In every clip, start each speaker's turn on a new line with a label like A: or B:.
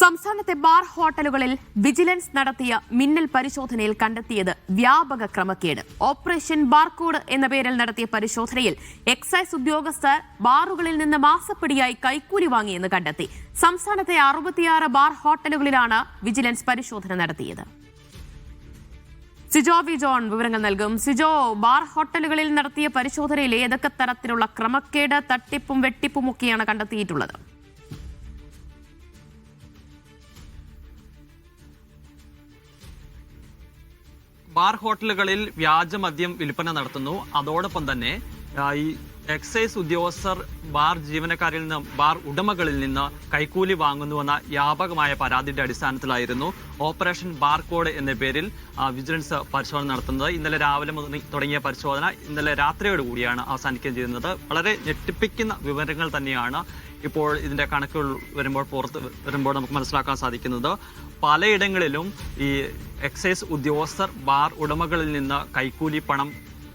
A: സംസ്ഥാനത്തെ ബാർ ഹോട്ടലുകളിൽ വിജിലൻസ് നടത്തിയ മിന്നൽ പരിശോധനയിൽ കണ്ടെത്തിയത് വ്യാപക ക്രമക്കേട്. ഓപ്പറേഷൻ ബാർകോഡ് എന്ന പേരിൽ നടത്തിയ പരിശോധനയിൽ എക്സൈസ് ഉദ്യോഗസ്ഥർ ബാറുകളിൽ നിന്ന് മാസപ്പടിയായി കൈക്കൂലി വാങ്ങിയെന്ന് കണ്ടെത്തി. സംസ്ഥാനത്തെ 66 ബാർ ഹോട്ടലുകളിലാണ് വിജിലൻസ് പരിശോധന നടത്തിയത്. സിജോ വി ജോൺ വിവരങ്ങൾ നൽകും. സിജോ, ബാർ ഹോട്ടലുകളിൽ നടത്തിയ പരിശോധനയിൽ ഏതൊക്കെ തരത്തിലുള്ള ക്രമക്കേട്, തട്ടിപ്പും വെട്ടിപ്പുമൊക്കെയാണ് കണ്ടെത്തിയിട്ടുള്ളത്?
B: ബാർ ഹോട്ടലുകളിൽ വ്യാജമദ്യം വിൽപ്പന നടത്തുന്നു. അതോടൊപ്പം തന്നെ ഈ എക്സൈസ് ഉദ്യോഗസ്ഥർ ബാർ ജീവനക്കാരിൽ നിന്ന്, ബാർ ഉടമകളിൽ നിന്ന് കൈക്കൂലി വാങ്ങുന്നുവെന്ന വ്യാപകമായ പരാതിയുടെ അടിസ്ഥാനത്തിലായിരുന്നു ഓപ്പറേഷൻ ബാർകോഡ് എന്ന പേരിൽ വിജിലൻസ് പരിശോധന നടത്തുന്നത്. ഇന്നലെ രാവിലെ മുതൽ തുടങ്ങിയ പരിശോധന ഇന്നലെ രാത്രിയോട് കൂടിയാണ് അവസാനിക്കുകയും ചെയ്യുന്നത്. വളരെ ഞെട്ടിപ്പിക്കുന്ന വിവരങ്ങൾ തന്നെയാണ് ഇപ്പോൾ ഇതിന്റെ കണക്കുകൾ വരുമ്പോൾ നമുക്ക് മനസ്സിലാക്കാൻ സാധിക്കുന്നത്. പലയിടങ്ങളിലും ഈ എക്സൈസ് ഉദ്യോഗസ്ഥർ ബാർ ഉടമകളിൽ നിന്ന് കൈക്കൂലി പണം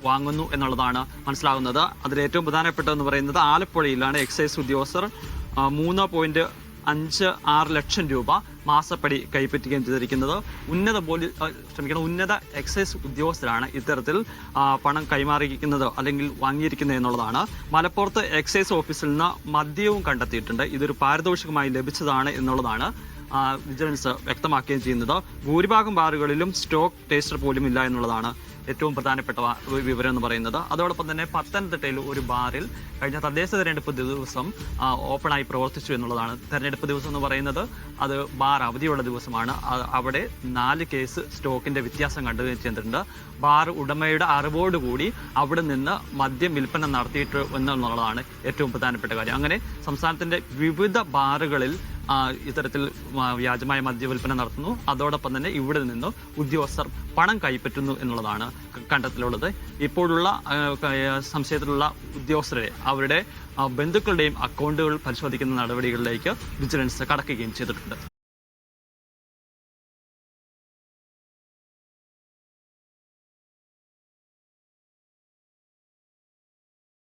B: വാങ്ങുന്നു എന്നുള്ളതാണ് മനസ്സിലാകുന്നത്. അതിലേറ്റവും പ്രധാനപ്പെട്ടതെന്ന് പറയുന്നത് ആലപ്പുഴയിലാണ് എക്സൈസ് ഉദ്യോഗസ്ഥർ 3.56 ലക്ഷം രൂപ മാസപ്പടി കൈപ്പറ്റുകയും ചെയ്തിരിക്കുന്നത്. ഉന്നത എക്സൈസ് ഉദ്യോഗസ്ഥരാണ് ഇത്തരത്തിൽ പണം കൈമാറിയിരിക്കുന്നത് അല്ലെങ്കിൽ വാങ്ങിയിരിക്കുന്നത് എന്നുള്ളതാണ്. മലപ്പുറത്ത് എക്സൈസ് ഓഫീസിൽ നിന്ന് മദ്യവും കണ്ടെത്തിയിട്ടുണ്ട്. ഇതൊരു പാരിതോഷികമായി ലഭിച്ചതാണ് എന്നുള്ളതാണ് വിജിലൻസ് വ്യക്തമാക്കുകയും ചെയ്യുന്നത്. ഭൂരിഭാഗം ബാറുകളിലും സ്റ്റോക്ക് ടേസ്റ്റർ പോലും ഇല്ല എന്നുള്ളതാണ് ഏറ്റവും പ്രധാനപ്പെട്ട വിവരം എന്ന് പറയുന്നത്. അതോടൊപ്പം തന്നെ പത്തനംതിട്ടയിൽ ഒരു ബാറിൽ കഴിഞ്ഞ തദ്ദേശ തെരഞ്ഞെടുപ്പ് ദിവസം ഓപ്പണായി പ്രവർത്തിച്ചു എന്നുള്ളതാണ്. തെരഞ്ഞെടുപ്പ് ദിവസം എന്ന് പറയുന്നത് അത് ബാർ അവധിയുള്ള ദിവസമാണ്. അവിടെ 4 കേസ് സ്റ്റോക്കിന്റെ വ്യത്യാസം കണ്ടുകയും ചെയ്തിട്ടുണ്ട്. ബാർ ഉടമയുടെ അറിവോടുകൂടി അവിടെ നിന്ന് മദ്യം വിൽപ്പന നടത്തിയിട്ട് എന്നുള്ളതാണ് ഏറ്റവും പ്രധാനപ്പെട്ട കാര്യം. അങ്ങനെ സംസ്ഥാനത്തിന്റെ വിവിധ ബാറുകളിൽ ഇത്തരത്തിൽ വ്യാജമായ മദ്യവിൽപ്പന നടത്തുന്നു. അതോടൊപ്പം തന്നെ ഇവിടെ നിന്ന് ഉദ്യോഗസ്ഥർ പണം കൈപ്പറ്റുന്നു എന്നുള്ളതാണ് കണ്ടെത്തലുള്ളത്. ഇപ്പോഴുള്ള സംശയത്തിലുള്ള ഉദ്യോഗസ്ഥരെ അവരുടെ ബന്ധുക്കളുടെയും അക്കൗണ്ടുകൾ പരിശോധിക്കുന്ന നടപടികളിലേക്ക് വിജിലൻസ് കടക്കുകയും ചെയ്തിട്ടുണ്ട്.